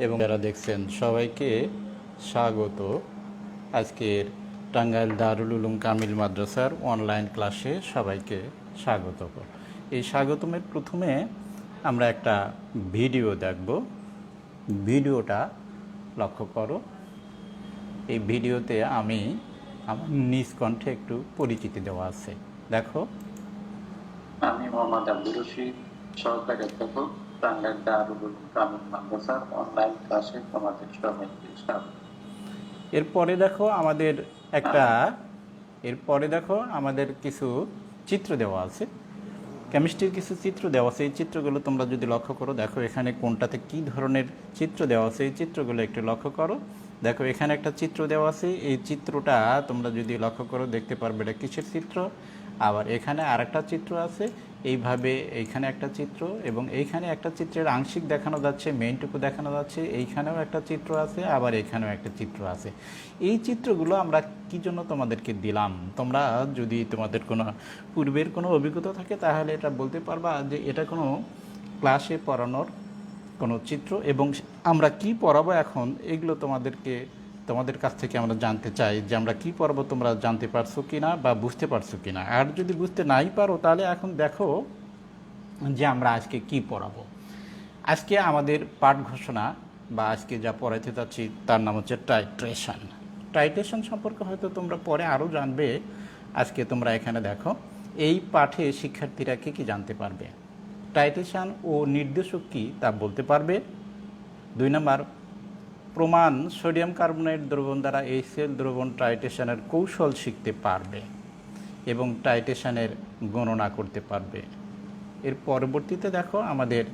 এবং যারা দেখছেন সবাইকে স্বাগত আজকের টাঙ্গাইল দারুল উলুম কামিল মাদ্রাসার অনলাইন ক্লাসে সবাইকে স্বাগত। এই স্বাগতমের প্রথমে আমরা একটা ভিডিও দেখব। ভিডিওটা লক্ষ্য করো। এই ভিডিওতে আমি আমার নিজ কণ্ঠে একটু পরিচিতি দেওয়া আছে, দেখো। আমি মোহাম্মদ আব্দুর রশিদ, সহকারী অধ্যাপক, টাঙ্গাইল দারুল উলুম কামিল মাদ্রাসার অনলাইন ক্লাসে তোমাদের সবাইকে স্বাগত। এরপরে দেখো আমাদের কিছু চিত্র দেওয়া আছে, কেমিস্ট্রির কিছু চিত্র দেওয়া আছে। এই চিত্রগুলো তোমরা যদি লক্ষ্য করো, দেখো এখানে কোনটাতে কী ধরনের চিত্র দেওয়া আছে, এই চিত্রগুলো একটু লক্ষ্য করো। দেখো এখানে একটা চিত্র দেওয়া আছে, এই চিত্রটা তোমরা যদি লক্ষ্য করো দেখতে পারবে এটা কিসের চিত্র। আবার এখানে আরেকটা চিত্র আছে, এইভাবে এইখানে একটা চিত্র, এবং এইখানে একটা চিত্রের আংশিক দেখানো যাচ্ছে, মেইনটুকু দেখানো যাচ্ছে। এইখানেও একটা চিত্র আছে, আবার এখানেও একটা চিত্র আছে। এই চিত্রগুলো আমরা কী জন্য তোমাদেরকে দিলাম, তোমরা যদি তোমাদের কোনো পূর্বের কোনো অভিজ্ঞতা থাকে তাহলে এটা বলতে পারবা যে এটা কোনো ক্লাসে পড়ানোর কোনো চিত্র, এবং আমরা কি পড়াবো এখন এগুলো তোমাদের কাছ থেকে আমরা জানতে চাই যে আমরা কি পড়াবো, তোমরা জানতে পারছো কি না বা বুঝতে পারছো কি না। আর যদি বুঝতে নাই পারো তাহলে এখন দেখো যে আমরা আজকে কি পড়াবো। আজকে আমাদের পাঠ ঘোষণা বা আজকে যা পড়াইতে যাচ্ছি তার নাম হচ্ছে টাইট্রেশন। টাইট্রেশন সম্পর্কে হয়তো তোমরা পরে আরও জানবে। আজকে তোমরা এখানে দেখো এই পাঠে শিক্ষার্থীরা কী জানতে পারবে। টাইট্রেশন ও নির্দেশক কী তা বলতে পারবে। 2 নম্বর, প্রমাণ সোডিয়াম কার্বনেট দ্রবণ দ্বারা HCl দ্রবণ টাইট্রেশনের কৌশল শিখতে পারবে এবং টাইট্রেশনের গণনা করতে পারবে। এর পরবর্তীতে দেখো আমাদের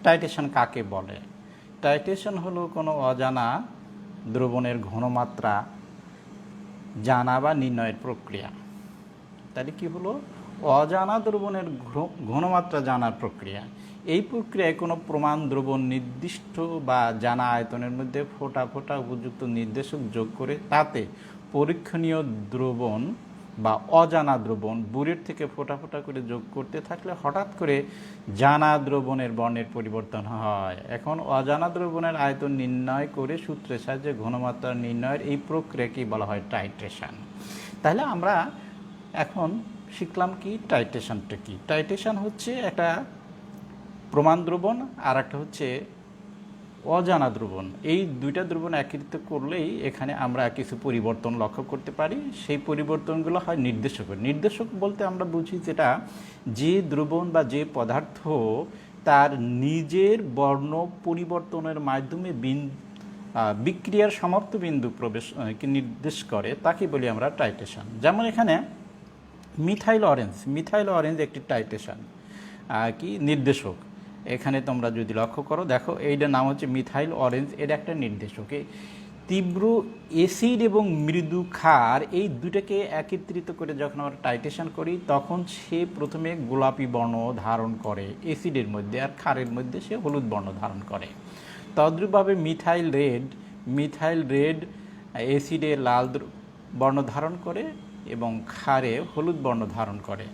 টাইট্রেশন কাকে বলে। টাইট্রেশন হলো কোনো অজানা দ্রবণের ঘনমাত্রা জানা বা নির্ণয়ের প্রক্রিয়া। তাহলে কি হলো, অজানা দ্রবণের ঘনমাত্রা জানার প্রক্রিয়া। এই প্রক্রিয়ায় কোনো প্রমাণ দ্রবণ নির্দিষ্ট বা জানা আয়তনের মধ্যে ফোঁটা ফোঁটা উপযুক্ত নির্দেশক যোগ করে তাতে পরীক্ষণীয় দ্রবণ বা অজানা দ্রবণ বুলেট থেকে ফোঁটা ফোঁটা করে যোগ করতে থাকলে হঠাৎ করে জানা দ্রবণের বর্ণের পরিবর্তন হয়। এখন অজানা দ্রবণের আয়তন নির্ণয় করে সূত্রের সাহায্যে ঘনমাত্রা নির্ণয়ের এই প্রক্রিয়াকেই বলা হয় টাইট্রেশন। তাহলে আমরা এখন শিখলাম কি টাইট্রেশনটা কি। টাইট্রেশন হচ্ছে একটা প্রমাণ দ্রবণ আর একটা হচ্ছে অজানা দ্রবণ। এই দুইটা দ্রবণ একত্রিত করলেই এখানে আমরা কিছু পরিবর্তন লক্ষ্য করতে পারি। সেই পরিবর্তনগুলো হয় নির্দেশক। নির্দেশক বলতে আমরা বুঝি যেটা যে দ্রবণ বা যে পদার্থ তার নিজের বর্ণ পরিবর্তনের মাধ্যমে বিক্রিয়ার সমাপ্ত বিন্দু প্রবেশকে নির্দেশ করে, তাকে বলি আমরা টাইট্রেশন। যেমন এখানে মিথাইল অরেঞ্জ একটি টাইট্রেশন কি নির্দেশক। এখানে তোমরা যদি লক্ষ্য করো, দেখো এইটার নাম হচ্ছে মিথাইল অরেঞ্জ, এটা একটা নির্দেশক। তীব্র অ্যাসিড এবং মৃদু ক্ষার এই দুটাকে একত্রিত করে যখন আমরা টাইট্রেশন করি তখন সে প্রথমে গোলাপি বর্ণ ধারণ করে অ্যাসিডের মধ্যে, আর ক্ষারের মধ্যে সে হলুদ বর্ণ ধারণ করে। তদ্রূপভাবে মিথাইল রেড অ্যাসিডে লাল বর্ণ ধারণ করে এবং ক্ষারে হলুদ বর্ণ ধারণ করে।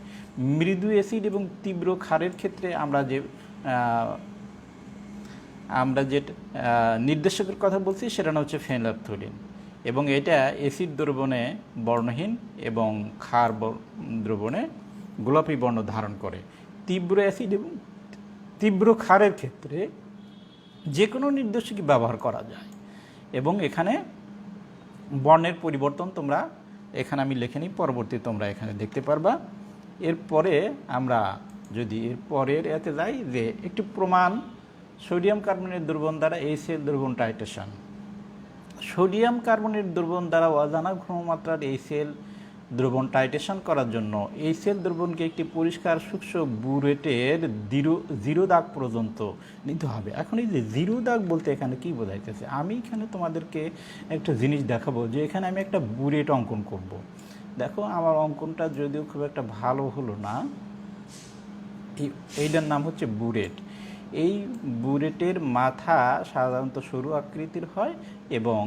মৃদু অ্যাসিড এবং তীব্র ক্ষারের ক্ষেত্রে আমরা যে নির্দেশকের কথা বলছি সেটা হচ্ছে ফেনোল্যাফথলিন, এবং এটা অ্যাসিড দ্রবণে বর্ণহীন এবং ক্ষার দ্রবণে গোলাপি বর্ণ ধারণ করে। তীব্র অ্যাসিড এবং তীব্র ক্ষারের ক্ষেত্রে যে কোনো নির্দেশকই ব্যবহার করা যায়, এবং এখানে বর্ণের পরিবর্তন তোমরা এখানে আমি লিখে নিই, পরবর্তী তোমরা এখানে দেখতে পারবা। এরপরে আমরা যদি এরপরের এতে যাই, যে একটি প্রমাণ সোডিয়াম কার্বনেট দ্রবণ দ্বারা HCl দ্রবণ টাইট্রেশন। সোডিয়াম কার্বনেট দ্রবণ দ্বারা অজানা ঘনমাত্রার HCl দ্রবণ টাইট্রেশন করার জন্য HCl দ্রবণকে একটি পরিষ্কার শুষ্ক বুলেটের জিরো দাগ পর্যন্ত নিতে হবে। এখন এই যে জিরো দাগ বলতে এখানে কি বোঝাইতেছে, আমি এখানে তোমাদেরকে একটা জিনিস দেখাবো যে এখানে আমি একটা বুলেট অঙ্কন করব। দেখো আমার অঙ্কনটা যদিও খুব একটা ভালো হলো না, এইটার নাম হচ্ছে বুলেট। এই বুলেটের মাথা সাধারণত সরু আকৃতির হয় এবং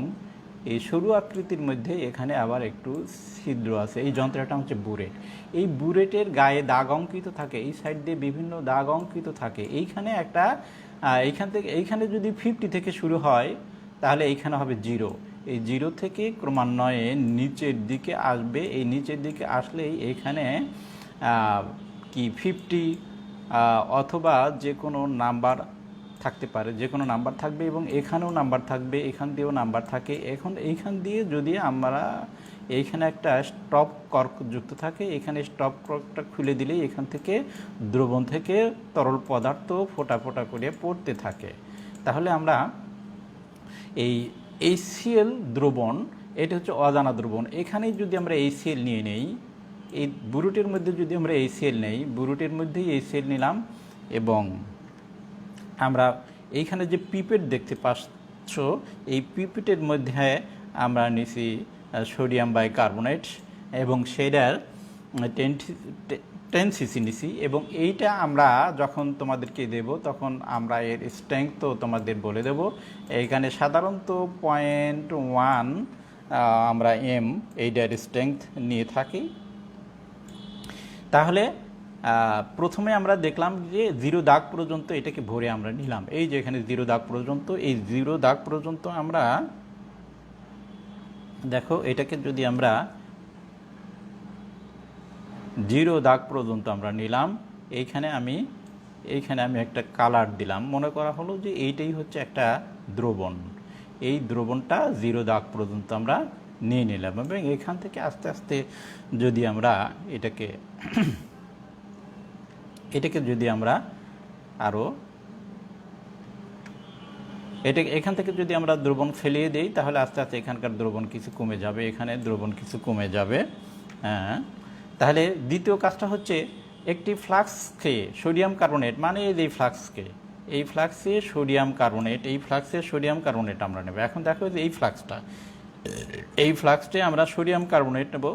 এই সরু আকৃতির মধ্যে এখানে আবার একটু ছিদ্র আছে। এই যন্ত্রটা হচ্ছে বুলেট। এই বুলেটের গায়ে দাগ অঙ্কিত থাকে, এই সাইড দিয়ে বিভিন্ন দাগ অঙ্কিত থাকে। এইখানে একটা এইখানে যদি 50 থেকে শুরু হয় তাহলে এইখানে হবে 0। এই 0 থেকে ক্রমান্বয়ে নিচের দিকে আসবে। এই নিচের দিকে আসলেই এইখানে কি 50 অথবা যে কোনো নাম্বার থাকতে পারে, যে কোনো নাম্বার থাকবে এবং এখানেও নাম্বার থাকবে, এখান দিয়েও নাম্বার থাকে। এখন এইখান দিয়ে যদি আমরা এইখানে একটা স্টপ কর্ক যুক্ত থাকে, এখানে স্টপ কর্কটা খুলে দিলেই এখান থেকে দ্রবণ থেকে তরল পদার্থ ফোঁটা ফোঁটা করে পড়তে থাকে। তাহলে আমরা এই HCl দ্রবণ, এটা হচ্ছে অজানা দ্রবণ। এখানেই যদি আমরা HCl নিয়ে নেই, এই বুরুটের মধ্যে যদি আমরা HCl নেই, বুরুটের মধ্যেই HCl নিলাম এবং আমরা এইখানে যে পিপেট দেখতে পাচ্ছ, এই পিপেটের মধ্যে আমরা নিছি সোডিয়াম বাইকার্বনেট এবং সেটার 10 সিসি নিছি এবং এইটা আমরা যখন তোমাদেরকে দেব তখন আমরা এর স্ট্রেংথও তোমাদের বলে দেব। এইখানে সাধারণত 0.1 আমরা এইটার স্ট্রেংথ নিয়ে থাকি। তাহলে প্রথমে আমরা দেখলাম যে 0 দাগ পর্যন্ত এটাকে ভরে আমরা নিলাম। এই যে এখানে 0 দাগ পর্যন্ত, এই 0 দাগ পর্যন্ত আমরা দেখো এটাকে যদি আমরা 0 দাগ পর্যন্ত আমরা নিলাম, এইখানে আমি একটা কালার দিলাম, মনে করা হলো যে এইটাই হচ্ছে একটা দ্রবণ। এই দ্রবণটা 0 দাগ পর্যন্ত আমরা নিয়ে নিলাম এবং এখান থেকে আস্তে আস্তে যদি আমরা এটাকে যদি আমরা আরও এখান থেকে যদি আমরা দ্রবণ ফেলিয়ে দিই তাহলে আস্তে আস্তে এখানকার দ্রবণ কিছু কমে যাবে, এখানে দ্রবণ কিছু কমে যাবে। হ্যাঁ, তাহলে দ্বিতীয় কাজটা হচ্ছে একটি ফ্লাক্সকে সোডিয়াম কার্বনেট, মানে এই ফ্লাক্সকে, এই ফ্লাক্সে সোডিয়াম কার্বনেট আমরা নেব। এখন দেখো যে এই ফ্লাক্সটে আমরা সোডিয়াম কার্বনেট নেব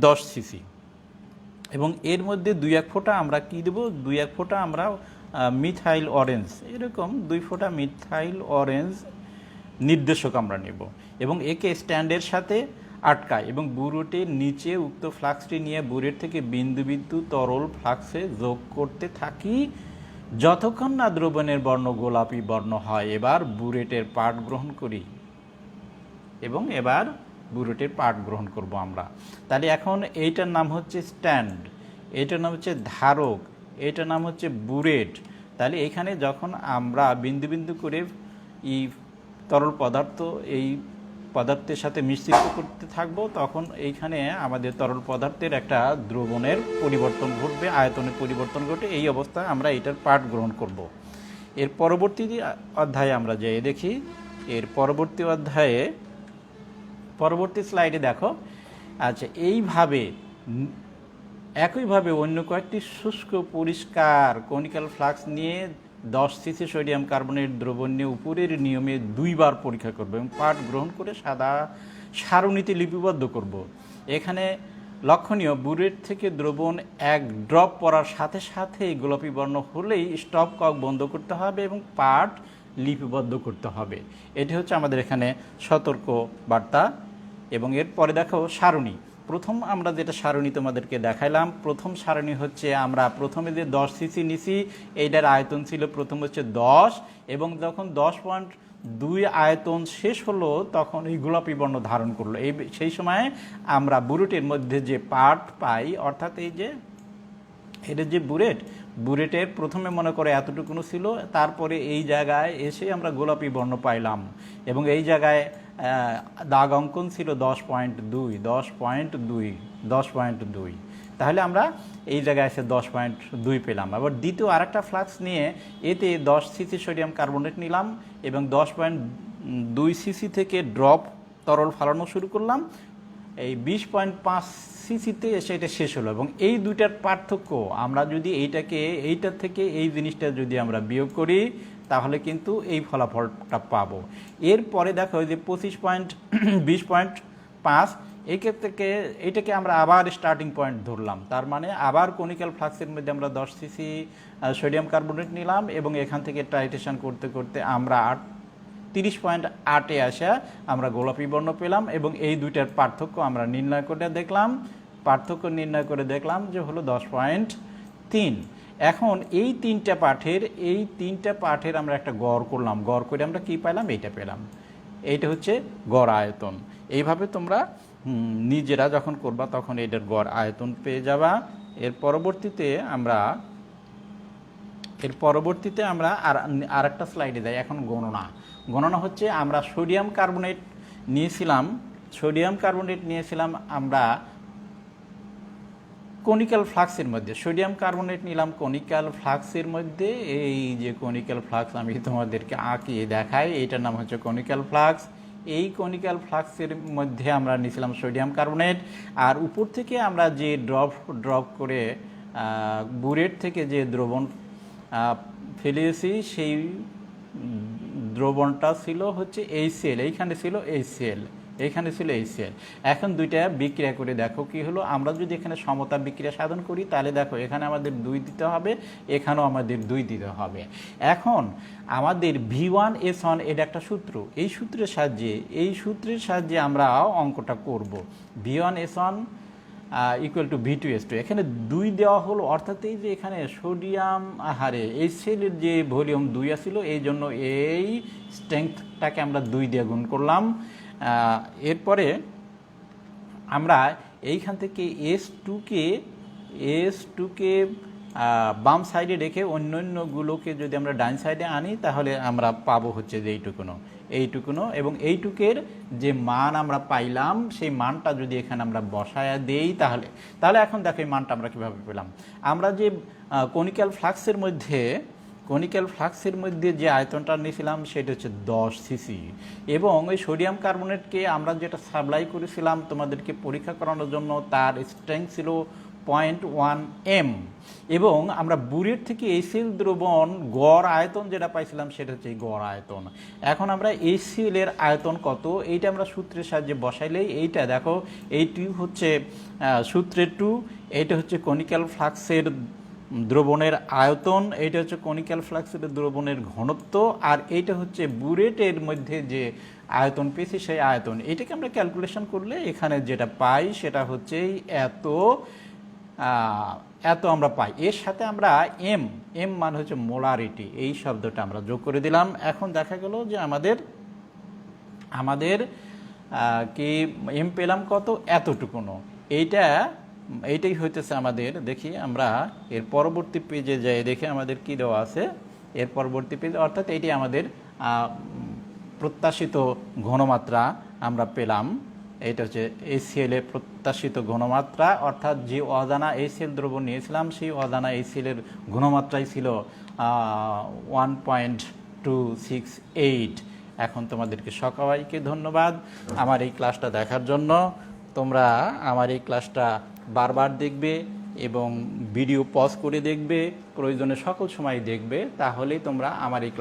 10 সিসি এবং এর মধ্যে 2-1 ফোঁটা আমরা কি দেব, 2-1 ফোঁটা আমরা মিথাইল অরেঞ্জ, এরকম 2 ফোঁটা মিথাইল অরেঞ্জ নির্দেশক আমরা নেব এবং একে স্ট্যান্ডের সাথে আটকায় এবং বুরুটের নিচে উক্ত ফ্লাক্সটি নিয়ে বুরেট থেকে বিন্দু বিন্দু তরল ফ্লাক্সে যোগ করতে থাকি যতক্ষণ না দ্রবণের বর্ণ গোলাপি বর্ণ হয়। এবার বুরেটের পাঠ গ্রহণ করি এবং এবার বুরেটের পাঠ গ্রহণ করব আমরা। তাহলে এখন এইটার নাম হচ্ছে স্ট্যান্ড, এইটার নাম হচ্ছে ধারক, এইটার নাম হচ্ছে বুরেট। তাহলে এখানে যখন আমরা বিন্দু বিন্দু করে এই তরল পদার্থ এই পদার্থের সাথে মিশ্রিত করতে থাকবো, তখন এইখানে আমাদের তরল পদার্থের একটা দ্রবণের পরিবর্তন ঘটবে, আয়তনের পরিবর্তন ঘটে। এই অবস্থায় আমরা এটার পাঠ গ্রহণ করব। এর পরবর্তী অধ্যায়ে আমরা যেয়ে দেখি, এর পরবর্তী অধ্যায়ে পরবর্তী স্লাইডে দেখো। আচ্ছা, এইভাবে একইভাবে অন্য কয়েকটি শুষ্ক পরিষ্কার কনিক্যাল ফ্লাক্স নিয়ে 10 সিসি সোডিয়াম কার্বনেট দ্রবণ নিয়ে উপরের নিয়মে 2 বার পরীক্ষা করব এবং পাঠ গ্রহণ করে সাদা সারণীতে লিপিবদ্ধ করব। এখানে লক্ষণীয়, বুরেট থেকে দ্রবণ 1 ড্রপ পড়ার সাথে সাথে গোলাপি বর্ণ হলেই স্টপ কক বন্ধ করতে হবে এবং পাঠ লিপিবদ্ধ করতে হবে। এটি হচ্ছে আমাদের এখানে সতর্ক বার্তা। এবং এরপরে দেখো সারণী। প্রথম আমরা যেটা সারণী তোমাদেরকে দেখাইলাম, প্রথম সারণী হচ্ছে আমরা প্রথমে যে 10 সিসি নিছি, এইটার আয়তন ছিল প্রথম হচ্ছে 10 এবং যখন 10.2 আয়তন শেষ হলো তখন এই গোলাপি বর্ণ ধারণ করলো। সেই সময় আমরা বুরেটের মধ্যে যে পার্ট পাই, অর্থাৎ এই যে এটা যে বুরেটের প্রথমে মনে করে এতটুকুনো ছিল, তারপরে এই জায়গায় এসে আমরা গোলাপি বর্ণ পাইলাম এবং এই জায়গায় দাগ অঙ্কন ছিল 10.2। তাহলে আমরা এই জায়গায় এসে 10.2 পেলাম। আবার দ্বিতীয় আরেকটা ফ্লাক্স নিয়ে এতে 10 সিসি সোডিয়াম কার্বনেট নিলাম এবং 10.2 সিসি থেকে ড্রপ তরল ফালানো শুরু করলাম। এই 20.5 সিসিতে এসে এটা শেষ হলো এবং এই দুইটার পার্থক্য আমরা যদি এইটার থেকে এই জিনিসটা যদি আমরা বিয়োগ করি তাহলে কিন্তু এই ফলাফলটা পাবো। এরপরে দেখো যে 20.5 থেকে এইটাকে আমরা আবার স্টার্টিং পয়েন্ট ধরলাম, তার মানে আবার কনিক্যাল ফ্লাক্সের মধ্যে আমরা 10 সিসি সোডিয়াম কার্বনেট নিলাম এবং এখান থেকে টাইট্রেশন করতে করতে আমরা 30.8-এ আসা আমরা গোলাপি বর্ণ পেলাম এবং এই দুইটার পার্থক্য আমরা নির্ণয় করে দেখলাম যে হলো 10.3। এখন এই তিনটা পাঠের আমরা একটা গড় করলাম, গড় করে আমরা কি পাইলাম, এইটা পেলাম। এইটা হচ্ছে গড় আয়তন। এইভাবে তোমরা নিজেরা যখন করবা তখন এটার গড় আয়তন পেয়ে যাবা। এর পরবর্তীতে আমরা আর একটা স্লাইডে যাই। এখন গণনা হচ্ছে আমরা সোডিয়াম কার্বনেট নিয়েছিলাম আমরা কনিক্যাল ফ্লাক্সের মধ্যে। সোডিয়াম কার্বনেট নিলাম কনিক্যাল ফ্লাক্সের মধ্যে। এই যে কনিক্যাল ফ্লাক্স আমি তোমাদেরকে আঁকিয়ে দেখাই, এইটার নাম হচ্ছে কনিক্যাল ফ্লাক্স। এই কনিক্যাল ফ্লাক্সের মধ্যে আমরা নিয়েছিলাম সোডিয়াম কার্বনেট, আর উপর থেকে আমরা যে ড্রপ করে বুরেট থেকে যে দ্রবণ ফেলিয়েছি, সেই দ্রবণটা ছিল হচ্ছে HCl। এইখানে ছিল HCl। এখন দুইটা বিক্রিয়া করে দেখো কি হলো। আমরা যদি এখানে সমতা বিক্রিয়া সাধন করি তাহলে দেখো এখানে আমাদের 2 দিতে হবে, এখানেও আমাদের 2 দিতে হবে। এখন আমাদের V1S1 এটা একটা সূত্র, এই সূত্রের সাহায্যে আমরা অঙ্কটা করব। V1S1 equal to V2S2। এখানে 2 দেওয়া হলো, অর্থাৎ এই যে এখানে সোডিয়াম HCl এর যে ভলিউম 2 আছিল, এই জন্য এই স্ট্রেংথটাকে আমরা 2 দিয়ে গুণ করলাম। এরপরে আমরা এইখান থেকে S2কে বাম সাইডে রেখে অন্যান্যগুলোকে যদি আমরা ডান সাইডে আনি তাহলে আমরা পাবো হচ্ছে যে এইটুকুনো এবং এইটুকের যে মান আমরা পাইলাম সেই মানটা যদি এখানে আমরা বসায়া দেই তাহলে এখন দেখো এই মানটা আমরা কীভাবে পেলাম। আমরা যে কনিক্যাল ফ্লাক্সের মধ্যে যে আয়তনটা নিয়েছিলাম সেটা হচ্ছে 10 সিসি, এবং ওই সোডিয়াম কার্বনেটকে আমরা যেটা সাপ্লাই করেছিলাম তোমাদেরকে পরীক্ষা করানোর জন্য, তার স্ট্রেংথ ছিল 0.1 m, এবং আমরা বুরেট থেকে HCl দ্রবণ গড় আয়তন যেটা পাইছিলাম সেটা হচ্ছে গড় আয়তন। এখন আমরা HCl এর আয়তন কত এইটা আমরা সূত্রের সাহায্যে বসাইলেই এইটা দেখো, এইটি হচ্ছে সূত্রের 2, এইটা হচ্ছে কনিক্যাল ফ্লাক্সের দ্রবণের আয়তন, এইটা হচ্ছে কনিক্যাল ফ্লাক্সের দ্রবণের ঘনত্ব, আর এইটা হচ্ছে বুরেটের মধ্যে যে আয়তন পেয়েছি সেই আয়তন। এইটাকে আমরা ক্যালকুলেশন করলে এখানে যেটা পাই সেটা হচ্ছে এত আমরা পাই। এর সাথে আমরা এম মানে হচ্ছে মোলারিটি, এই শব্দটা আমরা যোগ করে দিলাম। এখন দেখা গেল যে আমাদের কি এম পেলাম কত, এতটুকুনো। এইটাই হইতেছে আমাদের। দেখি আমরা এর পরবর্তী পেজে যাই, দেখি আমাদের কি দেওয়া আছে এর পরবর্তী পেজে, অর্থাৎ এইটি আমাদের প্রত্যাশিত ঘনমাত্রা আমরা পেলাম। এটা হচ্ছে HCl এর প্রত্যাশিত ঘনমাত্রা, অর্থাৎ যে অজানা HCl দ্রবণ নিয়েছিলাম সেই অজানা HCl এর ঘনমাত্রাই ছিল 1.268। এখন তোমাদেরকে সবাইকে ধন্যবাদ আমার এই ক্লাসটা দেখার জন্য। তোমরা আমার এই ক্লাসটা বারবার দেখবে এবং ভিডিও পজ করে দেখবে, প্রয়োজনে সকল সময় দেখবে, তাহলেই তোমরা আমার এই